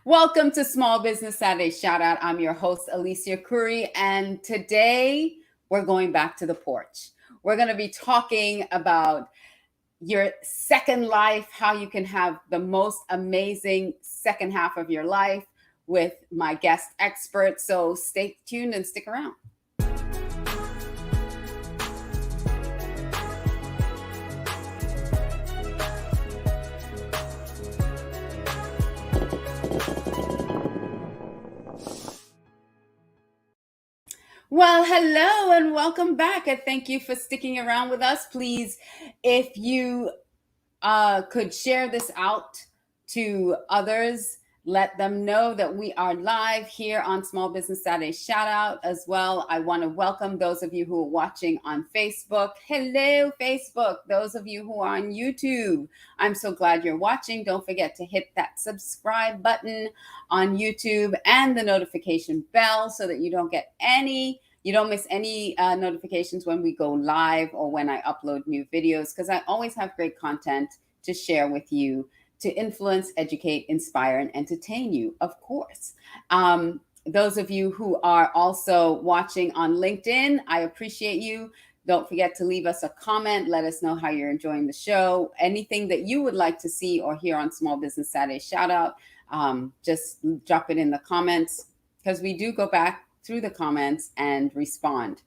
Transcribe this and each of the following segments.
Welcome to Small Business Saturday Shout Out. I'm your host, Alicia Couri, and today we're going back to the porch. We're going to be talking about your second life, how you can have the most amazing second half of your life with my guest expert. So stay tuned and stick around. Well, hello and welcome back. And thank you for sticking around with us. Please, if you could share this out to others, let them know that we are live here on Small Business Saturday Shout Out as well. I want to welcome those of you who are watching on Facebook. Hello, Facebook. Those of you who are on YouTube, I'm so glad you're watching. Don't forget to hit that subscribe button on YouTube and the notification bell so that you don't miss any notifications when we go live or when I upload new videos, because I always have great content to share with you to influence, educate, inspire, and entertain you, of course. Those of you who are also watching on LinkedIn, I appreciate you. Don't forget to leave us a comment. Let us know how you're enjoying the show. Anything that you would like to see or hear on Small Business Saturday Shout Out, just drop it in the comments, because we do go back through the comments and respond.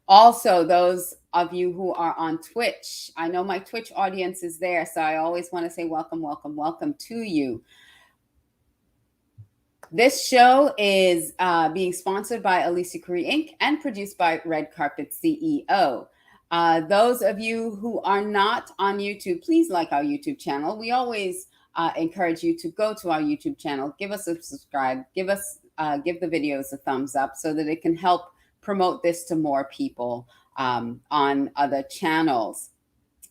Also, those of you who are on Twitch, I know my Twitch audience is there, so I always want to say welcome, welcome, welcome to you. This show is being sponsored by Alicia Couri Inc. and produced by Red Carpet CEO. Those of you who are not on YouTube, please like our YouTube channel. We always encourage you to go to our YouTube channel, give us a subscribe, give the videos a thumbs up so that it can help promote this to more people on other channels.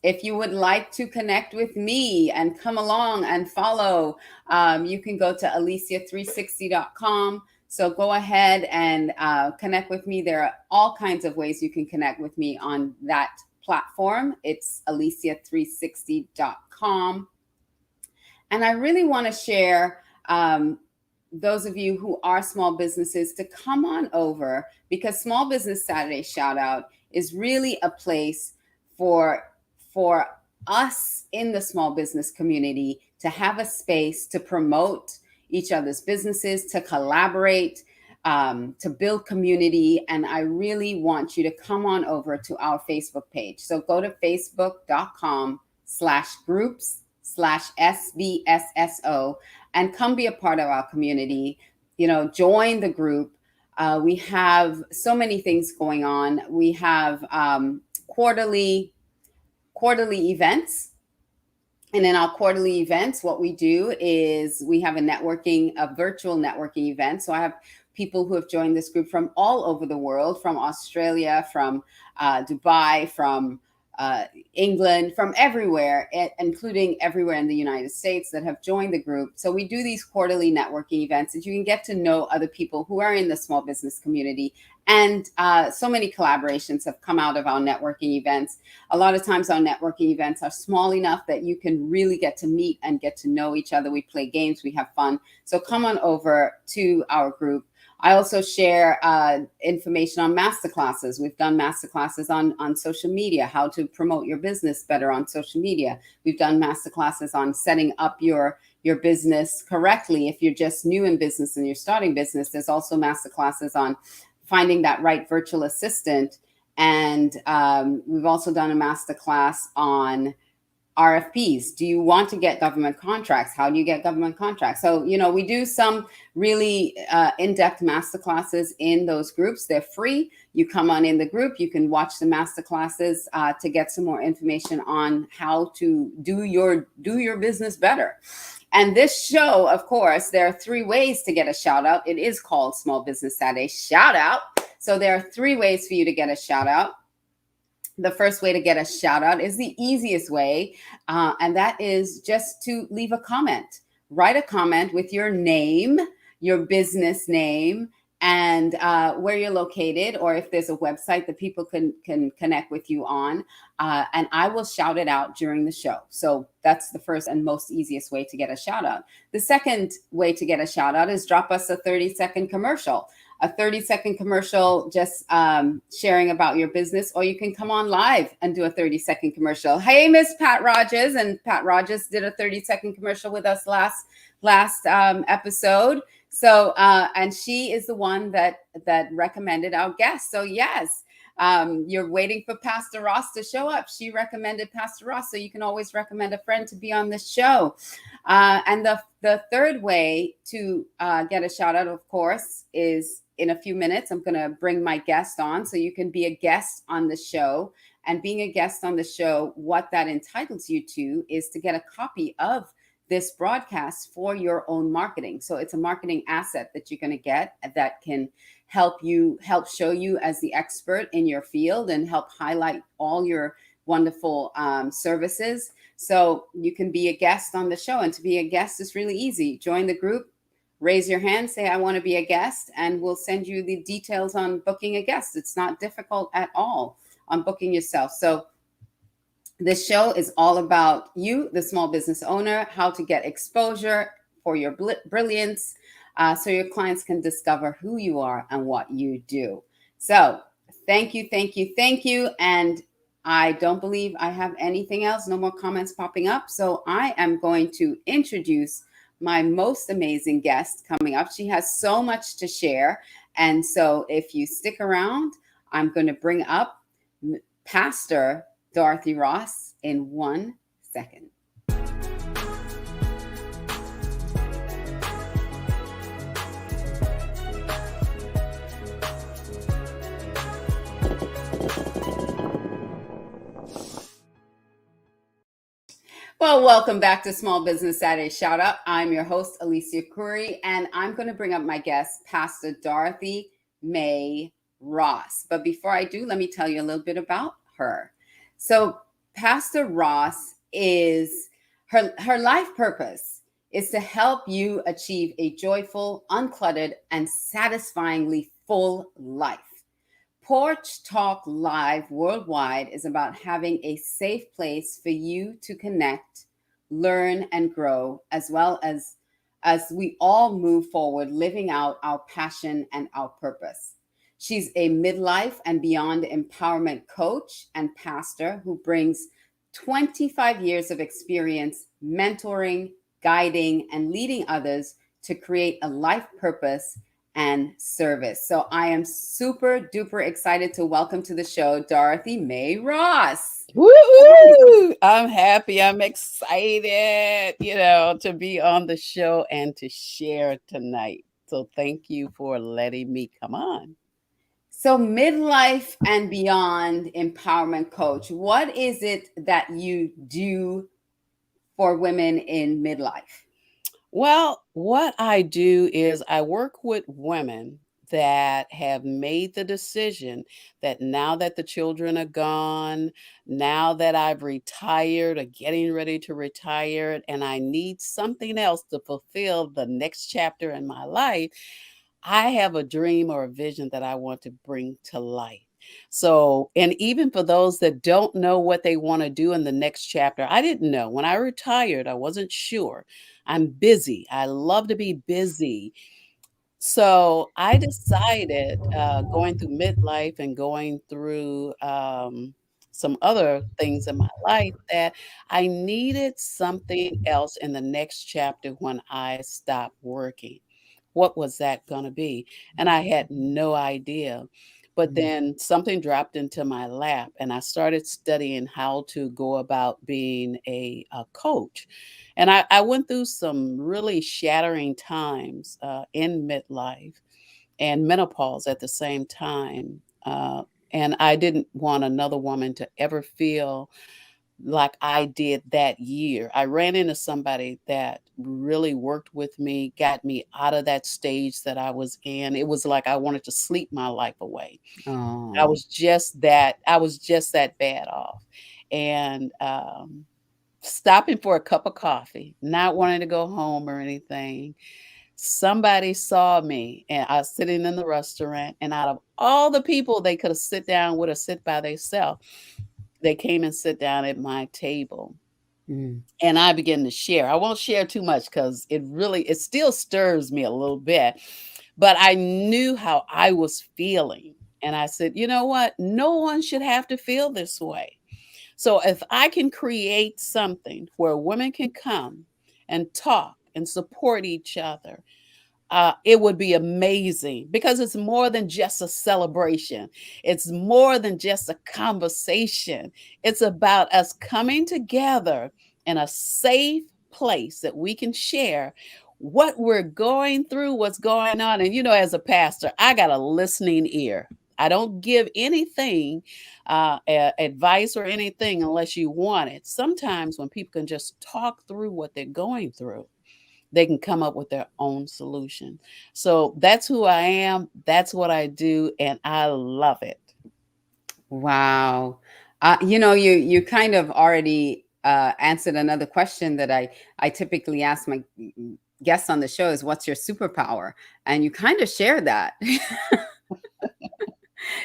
If you would like to connect with me and come along and follow, you can go to alicia360.com. So go ahead and connect with me. There are all kinds of ways you can connect with me on that platform. It's alicia360.com. And I really want to share those of you who are small businesses to come on over, because Small Business Saturday Shout Out is really a place for us in the small business community to have a space to promote each other's businesses, to collaborate, to build community. And I really want you to come on over to our Facebook page. So go to facebook.com/groups/SBSSO and come be a part of our community. Join the group. We have so many things going on. We have quarterly events. And in our quarterly events, what we do is we have a virtual networking event. So I have people who have joined this group from all over the world, from Australia, from Dubai, from England, from everywhere, including everywhere in the United States, that have joined the group. So we do these quarterly networking events that you can get to know other people who are in the small business community. And so many collaborations have come out of our networking events. A lot of times our networking events are small enough that you can really get to meet and get to know each other. We play games, we have fun. So come on over to our group. I also share information on masterclasses. We've done masterclasses on social media, how to promote your business better on social media. We've done masterclasses on setting up your business correctly. If you're just new in business and you're starting business, there's also masterclasses on finding that right virtual assistant. And we've also done a masterclass on RFPs. Do you want to get government contracts? How do you get government contracts? So, we do some really in-depth masterclasses in those groups. They're free. You come on in the group, you can watch the masterclasses to get some more information on how to do your business better. And this show, of course, there are 3 ways to get a shout out. It is called Small Business Saturday Shout Out. So there are 3 ways for you to get a shout out. The first way to get a shout out is the easiest way, and that is just to leave a comment. Write a comment with your name, your business name, and where you're located, or if there's a website that people can connect with you on, and I will shout it out during the show. So that's the first and most easiest way to get a shout out. The second way to get a shout out is drop us a 30-second commercial. A 30-second commercial, just sharing about your business, or you can come on live and do a 30-second commercial. Hey, Miss Pat Rogers, and Pat Rogers did a 30-second commercial with us last episode. So, and she is the one that recommended our guest. So yes, you're waiting for Pastor Ross to show up. She recommended Pastor Ross, so you can always recommend a friend to be on this show. And the third way to get a shout out, of course, is in a few minutes. I'm going to bring my guest on, so you can be a guest on the show. And being a guest on the show, what that entitles you to is to get a copy of this broadcast for your own marketing. So it's a marketing asset that you're going to get that can help show you as the expert in your field and help highlight all your wonderful services. So you can be a guest on the show. And to be a guest is really easy. Join the group, raise your hand, say, I want to be a guest, and we'll send you the details on booking a guest. It's not difficult at all on booking yourself. So this show is all about you, the small business owner, how to get exposure for your brilliance, so your clients can discover who you are and what you do. So thank you, thank you, thank you. And I don't believe I have anything else, no more comments popping up. So I am going to introduce my most amazing guest coming up. She has so much to share. And so if you stick around, I'm going to bring up Pastor Dorothy Ross in 1 second. Well, welcome back to Small Business Saturday Shout Out. I'm your host, Alicia Couri, and I'm going to bring up my guest, Pastor Dorothy May Ross. But before I do, let me tell you a little bit about her. So Pastor Ross is her life purpose is to help you achieve a joyful, uncluttered, and satisfyingly full life. Porch Talk Live Worldwide is about having a safe place for you to connect, learn, and grow, as well as we all move forward, living out our passion and our purpose. She's a midlife and beyond empowerment coach and pastor who brings 25 years of experience mentoring, guiding, and leading others to create a life purpose and service. So I am super duper excited to welcome to the show Dorothy May Ross. Woo! I'm happy. I'm excited, to be on the show and to share tonight. So thank you for letting me come on. So midlife and beyond empowerment coach, what is it that you do for women in midlife? Well, what I do is I work with women that have made the decision that now that the children are gone, now that I've retired or getting ready to retire, and I need something else to fulfill the next chapter in my life, I have a dream or a vision that I want to bring to life. So, and even for those that don't know what they want to do in the next chapter, I didn't know. When I retired, I wasn't sure. I'm busy. I love to be busy. So I decided, going through midlife and going through some other things in my life, that I needed something else in the next chapter when I stopped working. What was that going to be? And I had no idea. But then something dropped into my lap, and I started studying how to go about being a coach. And I went through some really shattering times in midlife and menopause at the same time. And I didn't want another woman to ever feel like I did that year. I ran into somebody that really worked with me, got me out of that stage that I was in. It was like I wanted to sleep my life away. Oh. I was just that bad off. And stopping for a cup of coffee, not wanting to go home or anything. Somebody saw me and I was sitting in the restaurant, and out of all the people they could have sit down with or sit by themselves, they came and sit down at my table. Mm. And I began to share. I won't share too much because it still stirs me a little bit. But I knew how I was feeling. And I said, you know what? No one should have to feel this way. So if I can create something where women can come and talk and support each other, it would be amazing because it's more than just a celebration. It's more than just a conversation. It's about us coming together in a safe place that we can share what we're going through, what's going on. And, as a pastor, I got a listening ear. I don't give anything, advice or anything unless you want it. Sometimes when people can just talk through what they're going through, they can come up with their own solution. So that's who I am. That's what I do. And I love it. Wow. You kind of already answered another question that I typically ask my guests on the show is, what's your superpower? And you kind of shared that.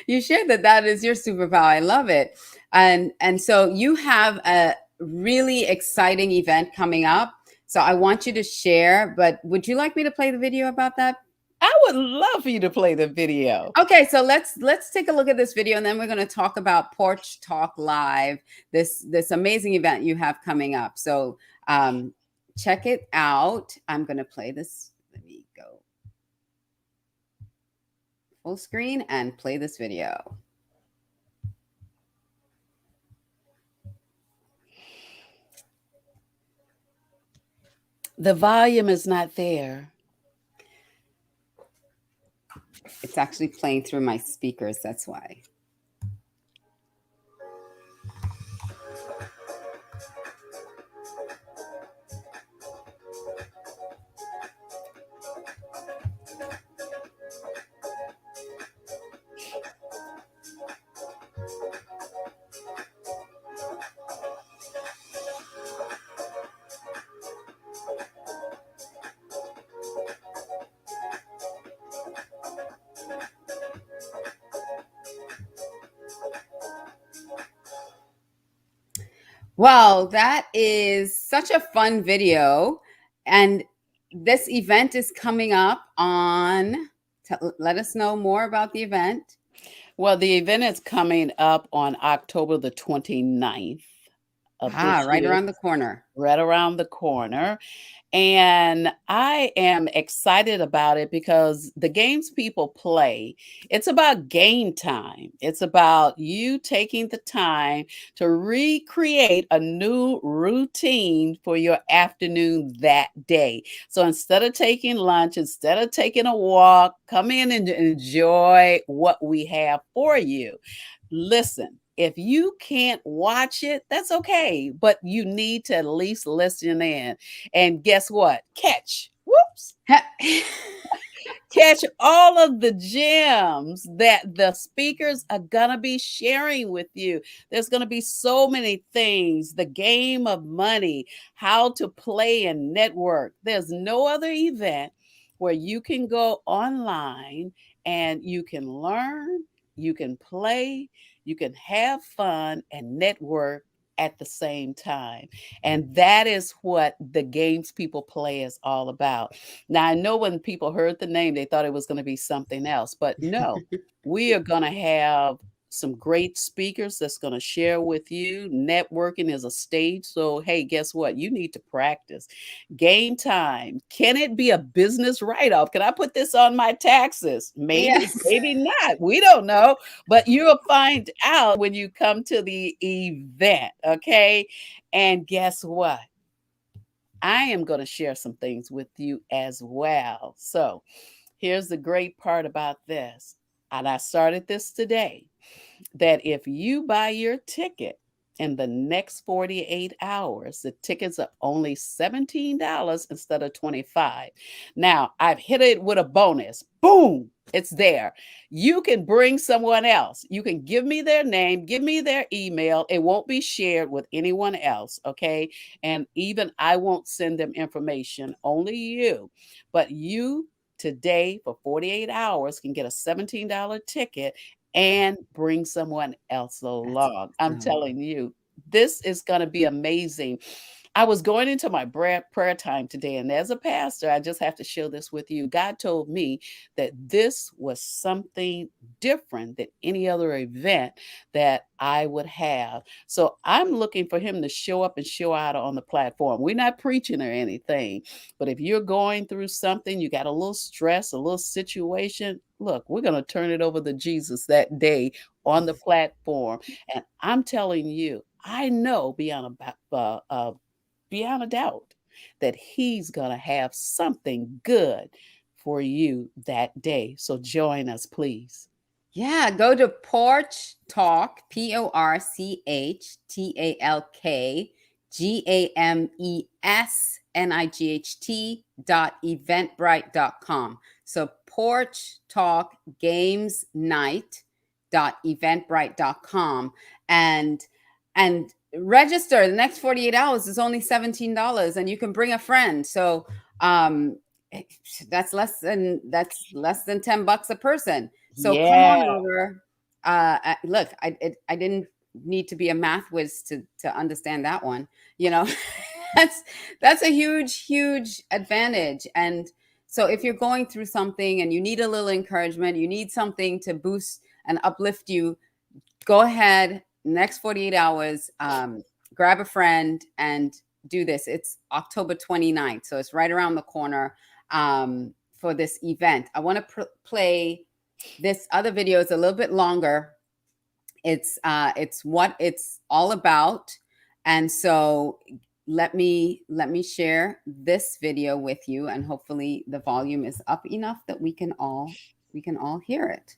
You shared that is your superpower. I love it. And so you have a really exciting event coming up. So I want you to share, but would you like me to play the video about that? I would love for you to play the video. Okay, so let's take a look at this video, and then we're going to talk about Porch Talk Live, this amazing event you have coming up. So check it out. I'm going to play this. Let me go full screen and play this video. The volume is not there. It's actually playing through my speakers. That's why. Well, that is such a fun video. And this event is coming up on, let us know more about the event. Well, the event is coming up on October the 29th of this Right year, around the corner. right around the corner. And I am excited about it because the games people play, it's about game time. It's about you taking the time to recreate a new routine for your afternoon that day. So instead of taking lunch, instead of taking a walk, come in and enjoy what we have for you. Listen, if you can't watch it, that's okay, but you need to at least listen in. And guess what? Catch all of the gems that the speakers are going to be sharing with you. There's going to be so many things, the game of money, how to play and network. There's no other event where you can go online and you can learn, you can play, you can have fun and network at the same time. And that is what the games people play is all about. Now, I know when people heard the name, they thought it was going to be something else, but no, we are going to have some great speakers that's going to share with you. Networking is a stage. So, hey, guess what? You need to practice. Game time. Can it be a business write off? Can I put this on my taxes? Maybe, Yes. maybe not. We don't know, but you'll find out when you come to the event. Okay. And guess what? I am going to share some things with you as well. So, here's the great part about this. And I started this today, that if you buy your ticket in the next 48 hours, the tickets are only $17 instead of 25. Now, I've hit it with a bonus. Boom. It's there. You can bring someone else. You can give me their name, give me their email. It won't be shared with anyone else, okay? And even I won't send them information, only you. But you today for 48 hours can get a $17 ticket and bring someone else That's along. I'm awesome. telling you, this is going to be amazing. I was going into my prayer time today, and as a pastor, I just have to share this with you. God told me that this was something different than any other event that I would have. So I'm looking for him to show up and show out on the platform. We're not preaching or anything, but if you're going through something, you got a little stress, a little situation, look, we're going to turn it over to Jesus that day on the platform. And I'm telling you, I know beyond a doubt that he's going to have something good for you that day. So join us, please. Yeah, go to Porch Talk, porchtalk.eventbrite.com. So Porch Talk Games Night.eventbrite.com, and register. The next 48 hours is only $17, and you can bring a friend. So um that's less than $10 a person. So come Yeah. on over. Look, I didn't need to be a math whiz to understand that one. You know, that's that's a huge advantage. And so if you're going through something and you need a little encouragement, you need something to boost and uplift you, go ahead. Next 48 hours, grab a friend and do this. It's October 29th, so it's right around the corner for this event. I want to play this other video. It's a little bit longer. It's what it's all about, and so let me share this video with you, and hopefully the volume is up enough that we can all hear it.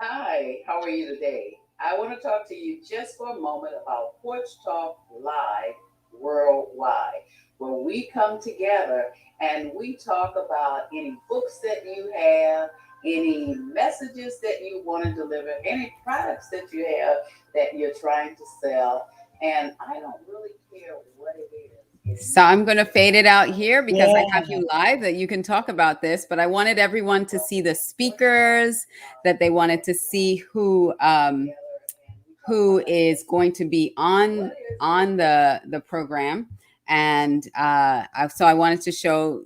Hi, how are you today? I want to talk to you just for a moment about Porch Talk Live Worldwide, where we come together and we talk about any books that you have, any messages that you want to deliver, any products that you have that you're trying to sell. And I don't really care what it is. So I'm going to fade it out here because I have Yeah. you live that you can talk about this, but I wanted everyone to see the speakers, that they wanted to see who is going to be on the program. And so I wanted to show,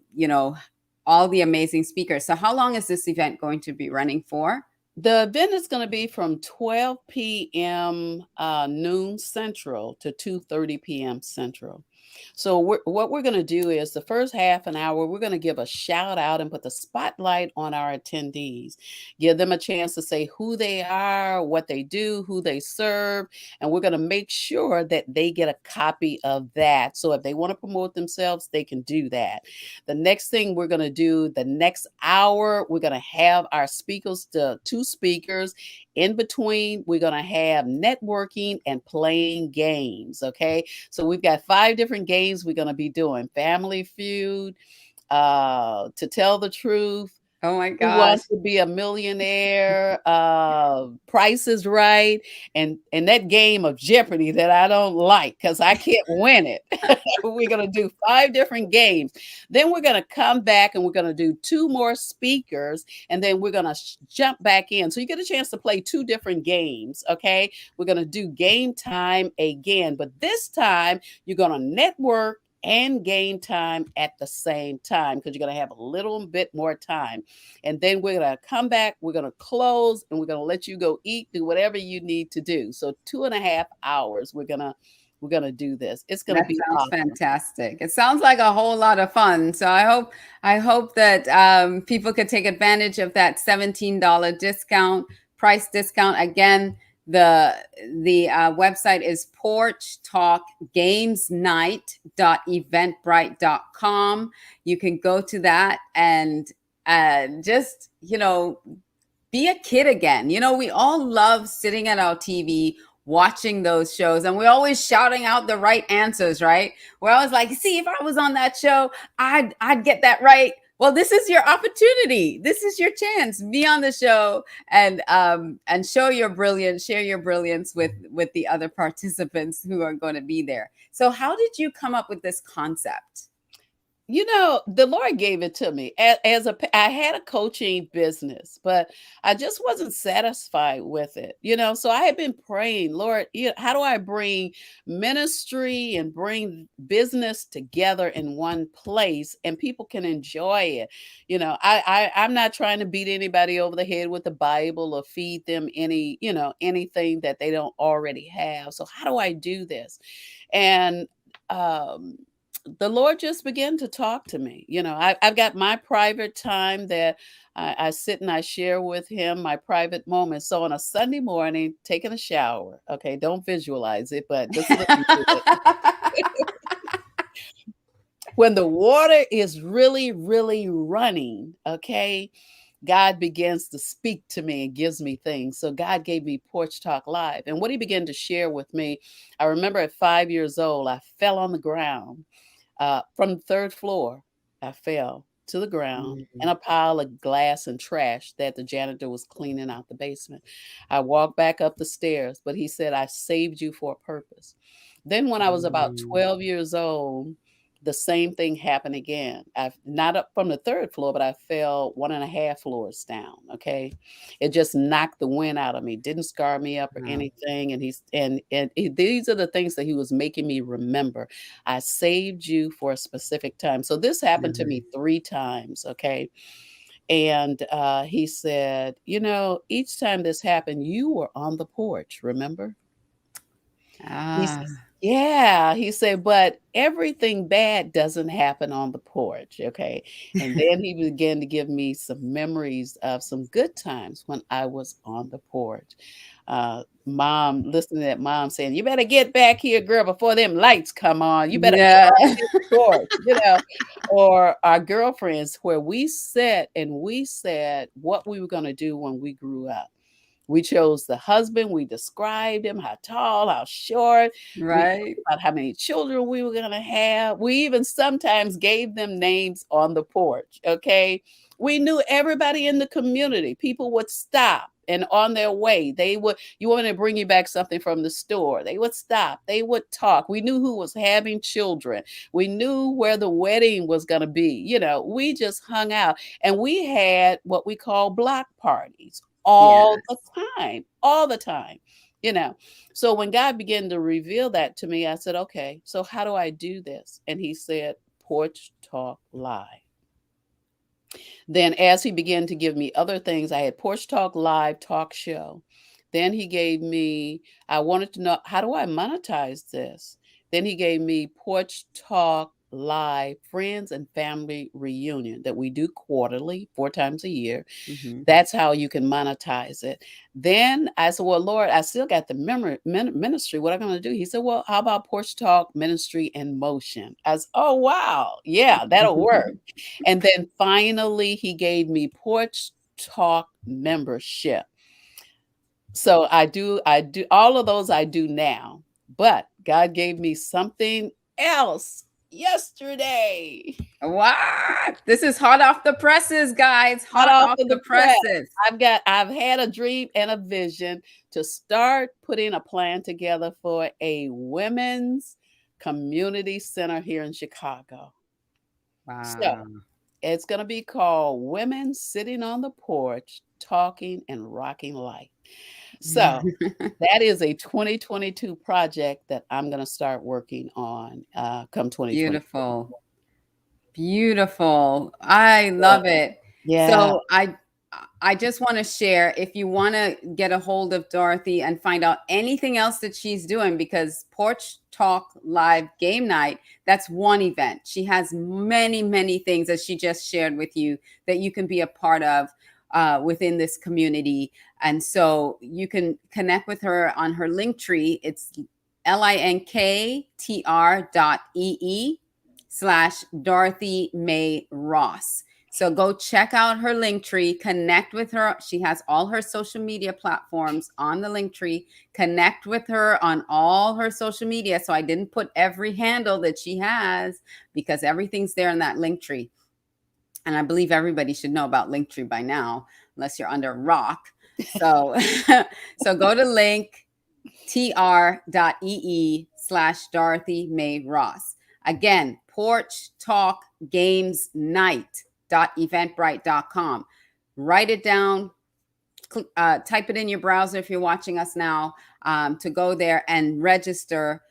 all the amazing speakers. So how long is this event going to be running for? The event is going to be from 12 p.m. Noon Central to 2:30 p.m. Central. So what we're going to do is the first half an hour, we're going to give a shout out and put the spotlight on our attendees, give them a chance to say who they are, what they do, who they serve, and we're going to make sure that they get a copy of that. So if they want to promote themselves, they can do that. The next thing we're going to do, the next hour, we're going to have our speakers, the two speakers. In between, we're going to have networking and playing games. Okay. So we've got 5 different games we're going to be doing: Family Feud, To Tell the Truth, Oh my Who gosh. Wants to Be a Millionaire, Price is Right, and that game of Jeopardy that I don't like because I can't win it. We're gonna do 5 different games. Then we're gonna come back and we're gonna do 2 more speakers, and then we're gonna jump back in. So you get a chance to play 2 different games, okay? We're gonna do game time again, but this time you're gonna network and game time at the same time because you're going to have a little bit more time, and then we're going to come back, we're going to close, and we're going to let you go eat, do whatever you need to do. So 2.5 hours we're gonna do this. It's going to That be sounds awesome. fantastic. It sounds like a whole lot of fun. So I hope that people could take advantage of that $17 discount, price discount. Again, the website is porchtalkgamesnight.eventbrite.com. You can go to that and just be a kid again. We all love sitting at our TV watching those shows, and we're always shouting out the right answers, right? We're always like, see, if I was on that show, I'd get that right. Well, this is your opportunity. This is your chance. Be on the show and show your brilliance, share your brilliance with the other participants who are going to be there. So how did you come up with this concept? The Lord gave it to me I had a coaching business, but I just wasn't satisfied with it. So I had been praying, Lord, how do I bring ministry and bring business together in one place and people can enjoy it? I'm not trying to beat anybody over the head with the Bible or feed them anything that they don't already have. So how do I do this? And um the Lord just began to talk to me. I've got my private time that I sit and I share with Him my private moments. So on a Sunday morning, taking a shower, okay, don't visualize it, but just listen to it. When the water is really, really running, okay, God begins to speak to me and gives me things. So God gave me Porch Talk Live. And what He began to share with me, I remember at 5 years old, I fell on the ground from the third floor. I fell to the ground in Mm. a pile of glass and trash that the janitor was cleaning out the basement. I walked back up the stairs, but he said, I saved you for a purpose. Then, when I was about Mm. 12 years old, the same thing happened again. I not up from the third floor, but I fell 1.5 floors down. Okay, it just knocked the wind out of me. Didn't scar me up or Wow. anything. These are the things that he was making me remember. I saved you for a specific time. So this happened to Mhm. me 3 times, okay? And he said, each time this happened, you were on the porch, remember? He Ah. said, yeah, he said, but everything bad doesn't happen on the porch, okay? And then he began to give me some memories of some good times when I was on the porch. Mom, listening at mom saying, "You better get back here, girl, before them lights come on. You better Yeah. come on this porch," or our girlfriends, where we sat and we said what we were going to do when we grew up. We chose the husband, we described him, how tall, how short. We Right. talked about how many children we were gonna have. We even sometimes gave them names on the porch, okay? We knew everybody in the community. People would stop and on their way, you want to bring you back something from the store. They would stop, they would talk. We knew who was having children. We knew where the wedding was gonna be. We just hung out and we had what we call block parties all the Yes. time, all the time, you know. So when God began to reveal that to me, I said, okay, so how do I do this? And He said, Porch Talk Live. Then, as He began to give me other things, I had Porch Talk Live talk show. Then He gave me, I wanted to know, how do I monetize this? Then He gave me Porch Talk Live Friends and Family Reunion that we do quarterly, 4 times a year. Mhm. That's how you can monetize it. Then I said, well, Lord, I still got the ministry. What am I going to do? He said, well, how about Porch Talk Ministry in Motion? I said, oh, wow. Yeah, that'll work. And then finally, he gave me Porch Talk membership. So I do all of those I do now. But God gave me something else. yesterday. What? This is hot off the presses, guys. Hot Hot off off of the the press. presses. I've had a dream and a vision to start putting a plan together for a women's community center here in Chicago. So Wow. it's going to be called Women Sitting on the Porch Talking and Rocking Life. So that is a 2022 project that I'm going to start working on come 2020. Beautiful. Beautiful. I Yeah. love it. Yeah. So I just want to share, if you want to get a hold of Dorothy and find out anything else that she's doing, because Porch Talk Live Game Night, that's one event. She has many, many things that she just shared with you that you can be a part of within this community. And so you can connect with her on her link tree. It's linktr.ee/Dorothy May Ross. So go check out her link tree, connect with her. She has all her social media platforms on the link tree. Connect with her on all her social media. So I didn't put every handle that she has because everything's there in that link tree. And I believe everybody should know about Linktree by now, unless you're under a rock. So, so go to linktr.ee/Dorothy May Ross. Again, Porch Talk Games Night.eventbrite.com. Write it down, type it in your browser if you're watching us now, to go there and register.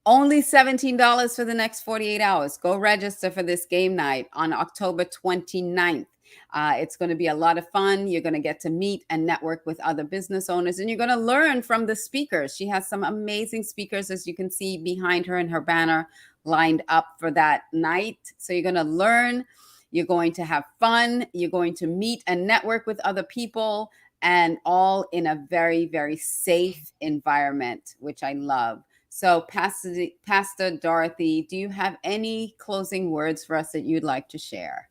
Only $17 for the next 48 hours. Go register for this game night on October 29th. It's going to be a lot of fun. You're going to get to meet and network with other business owners, and you're going to learn from the speakers. She has some amazing speakers, as you can see behind her in her banner, lined up for that night. So you're going to learn. You're going to have fun. You're going to meet and network with other people, and all in a very, very safe environment, which I love. So, Pastor Dorothy, do you have any closing words for us that you'd like to share?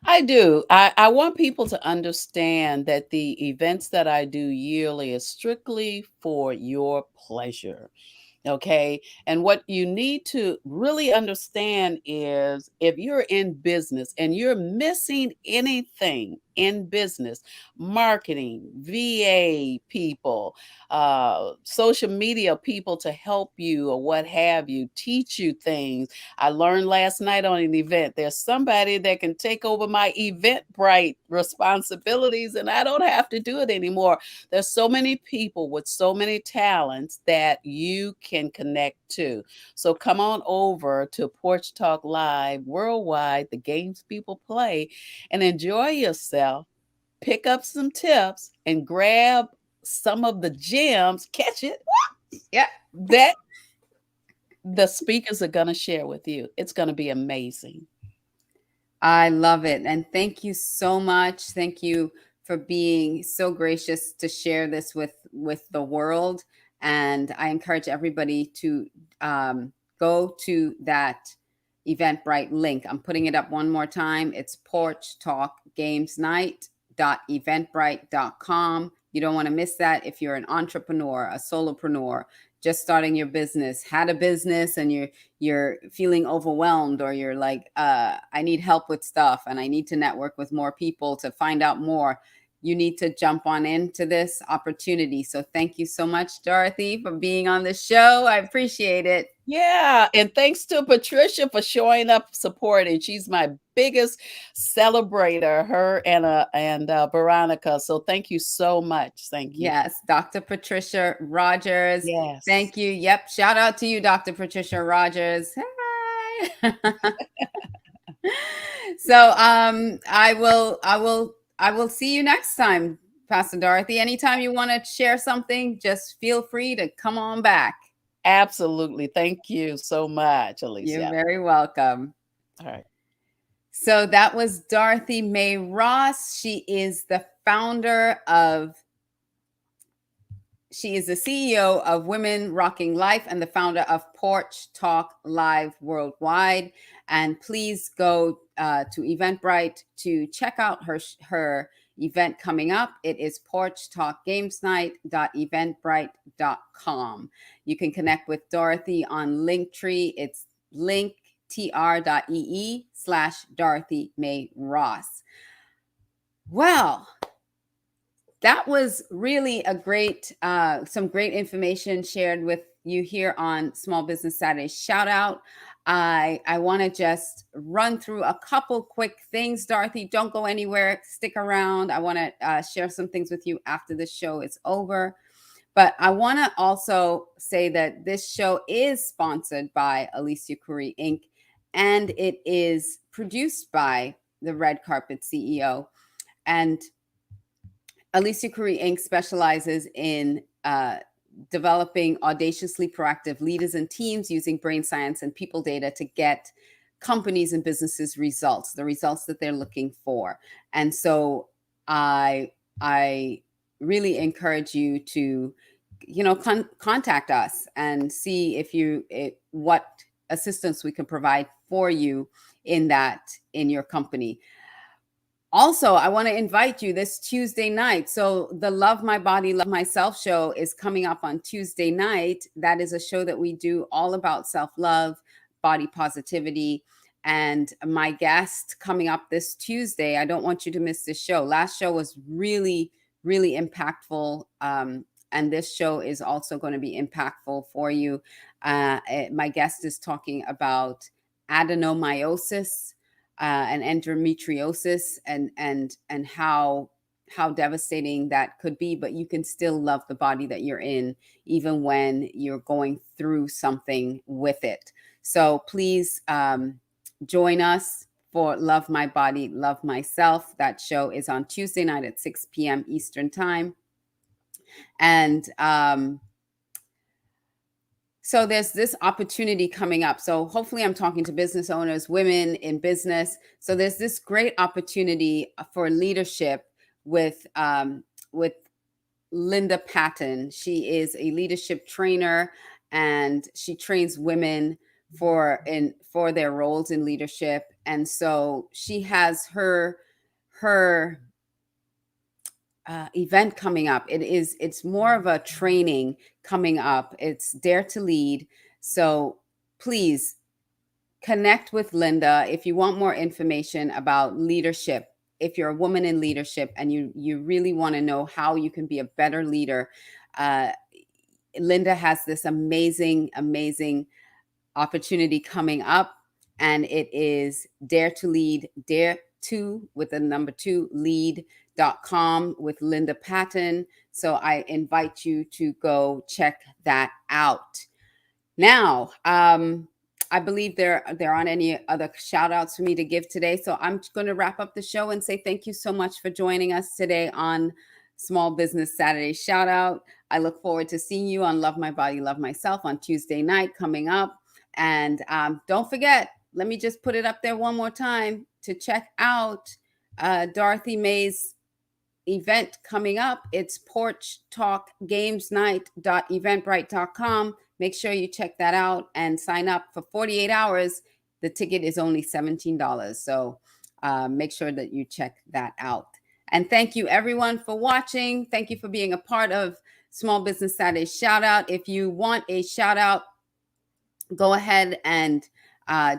I do. I want people to understand that the events that I do yearly is strictly for your pleasure. Okay. And what you need to really understand is if you're in business and you're missing anything in business, marketing, VA people, social media people to help you or what have you, teach you things. I learned last night on an event, there's somebody that can take over my Eventbrite responsibilities and I don't have to do it anymore. There's so many people with so many talents that you can connect to. So come on over to Porch Talk Live Worldwide, the games people play, and enjoy yourself. Pick up some tips and grab some of the gems, catch it, Yeah, that the speakers are going to share with you. It's going to be amazing. I love it. And thank you so much. Thank you for being so gracious to share this with the world. And I encourage everybody to go to that Eventbrite link. I'm putting it up one more time. It's Porch Talk Games Night.eventbrite.com. You don't want to miss that if you're an entrepreneur, a solopreneur, just starting your business, had a business, and you're feeling overwhelmed, or you're like, I need help with stuff and I need to network with more people to find out more. You need to jump on into this opportunity. So thank you so much, Dorothy, for being on the show. I appreciate it. Yeah, and thanks to Patricia for showing up supporting. She's my biggest celebrator, her and Veronica. So thank you so much. Thank you. Yes, Dr. Patricia Rogers. Yes. Thank you. Yep. Shout out to you, Dr. Patricia Rogers. Hi. So I will see you next time, Pastor Dorothy. Anytime you want to share something, just feel free to come on back. Absolutely. Thank you so much, You're Alicia. very welcome. All right. So that was Dorothy May Ross. She is the CEO of Women Rocking Life and the founder of Porch Talk Live Worldwide. And please go to Eventbrite to check out her event coming up. It is Porch Talk Games Night.eventbrite.com. You can connect with Dorothy on Linktree. It's linktr.ee/Dorothy bit.ly/Dorothy May Ross. Well, that was really a great, some great information shared with you here on Small Business Saturday Shout Out. I want to just run through a couple quick things. Dorothy, don't go anywhere. Stick around. I want to share some things with you after the show is over. But I want to also say that this show is sponsored by Alicia Couri Inc. and it is produced by the Red Carpet CEO. And Alicia Couri Inc. specializes in developing audaciously proactive leaders and teams using brain science and people data to get companies and businesses results, the results that they're looking for. And so I really encourage you to, contact us and see what assistance we can provide for you in your company. Also, I want to invite you this Tuesday night. So the Love My Body, Love Myself show is coming up on Tuesday night. That is a show that we do all about self-love, body positivity. And my guest coming up this Tuesday, I don't want you to miss this show. Last show was really, really impactful. And this show is also going to be impactful for you. My guest is talking about adenomyosis and endometriosis and how devastating that could be, but you can still love the body that you're in, even when you're going through something with it. So please join us for Love My Body, Love Myself. That show is on Tuesday night at 6 p.m. Eastern Time. And so there's this opportunity coming up. So hopefully I'm talking to business owners, women in business. So there's this great opportunity for leadership with Linda Patton. She is a leadership trainer and she trains women for their roles in leadership. And so she has her event coming up. It's more of a training coming up. It's Dare to Lead. So please connect with Linda if you want more information about leadership. If you're a woman in leadership and you really want to know how you can be a better leader, Linda has this amazing opportunity coming up, and it is Dare to Lead, Dare to with the number 2 lead.com with Linda Patton. So I invite you to go check that out. Now, I believe there aren't any other shout outs for me to give today. So I'm going to wrap up the show and say thank you so much for joining us today on Small Business Saturday Shout Out. I look forward to seeing you on Love My Body, Love Myself on Tuesday night coming up. And don't forget, let me just put it up there one more time to check out Dorothy May's event coming up. It's Porch Talk Games Night.eventbrite.com. Make sure you check that out and sign up for 48 hours. The ticket is only $17. So make sure that you check that out. And thank you everyone for watching. Thank you for being a part of Small Business Saturday Shout Out. If you want a shout out, go ahead and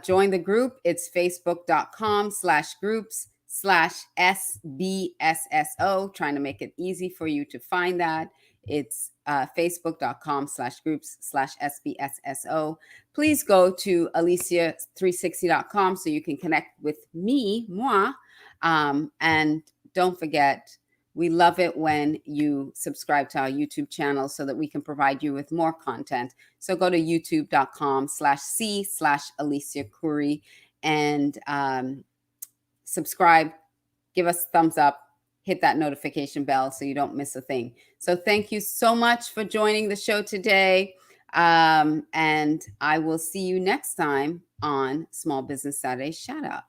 join the group. It's facebook.com/groups/SBSSO, trying to make it easy for you to find that. It's facebook.com/groups/SBSSO. Please go to alicia360.com so you can connect with moi. And don't forget, we love it when you subscribe to our YouTube channel so that we can provide you with more content. So go to youtube.com/c/Alicia Couri and subscribe, give us a thumbs up, hit that notification bell so you don't miss a thing. So thank you so much for joining the show today. And I will see you next time on Small Business Saturday Shout Out.